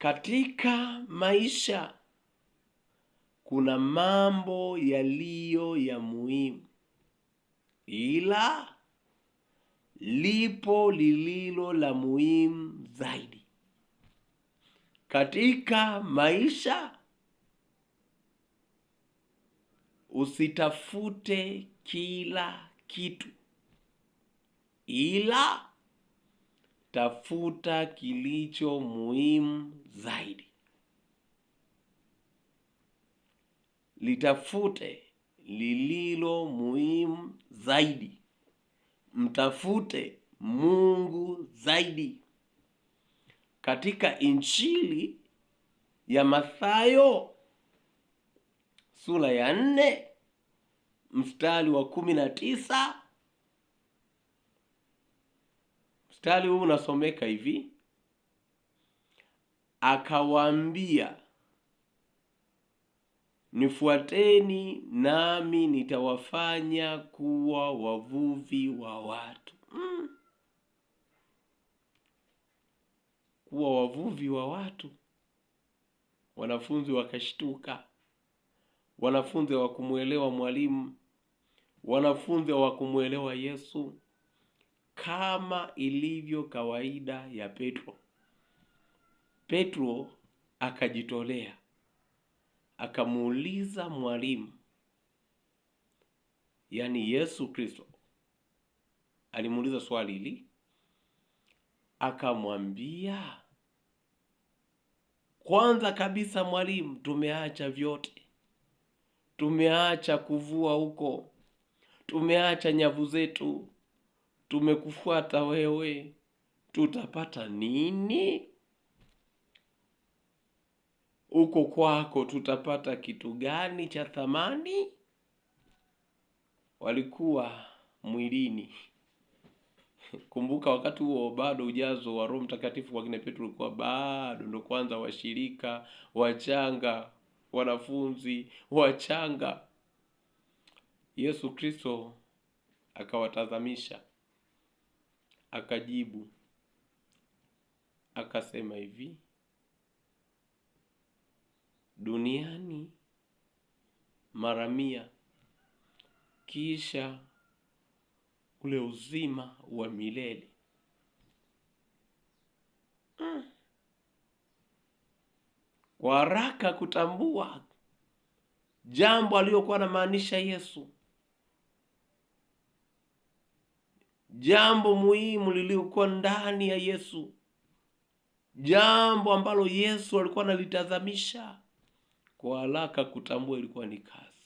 Katika maisha kuna mambo yaliyo ya muhimu, ila lipo lililo la muhimu zaidi. Katika maisha usitafute kila kitu, ila tafuta kilicho muhimu zaidi. Litafute lililo muhimu zaidi. Mtafute Mungu zaidi. Katika Injili ya Mathayo sura ya 4 mstari wa 19, mstari huu unasomeka hivi: akawaambia, nifuateni nami nitawafanya kuwa wavuvi wa watu. Kuwa wavuvi wa watu. Wanafunzi wakashtuka. Wanafunzi hawakumuelewa mwalimu. Wanafunzi hawakumuelewa Yesu. Kama ilivyo kawaida ya Petro, Petro akajitolea, akamuuliza mwalimu, yani Yesu Kristo alimuuliza swali hili, akamwambia, kwanza kabisa mwalimu, tumeacha vyote. Tumeacha kuvua huko, tumeacha nyavu zetu, tumekufuata wewe. Tutapata nini huko kwako? Tutapata kitu gani cha thamani? Walikuwa mwilini. Kumbuka wakati huo bado ujazo wa Roho Mtakatifu kwa kina Petro ulikuwa bado ndo kwanza washirika wachanga, wanafunzi wachanga. Yesu Kristo akawatazamisha, akajibu, akasema hivi, duniani mara 100, kisha ule uzima wa milele. Kwa haraka kutambua jambo aliyokuwa anamaanisha Yesu, jambo muhimu liliokuwa ndani ya Yesu, jambo ambalo Yesu alikuwa analitazamisha, kwa haraka kutambua ilikuwa ni kazi.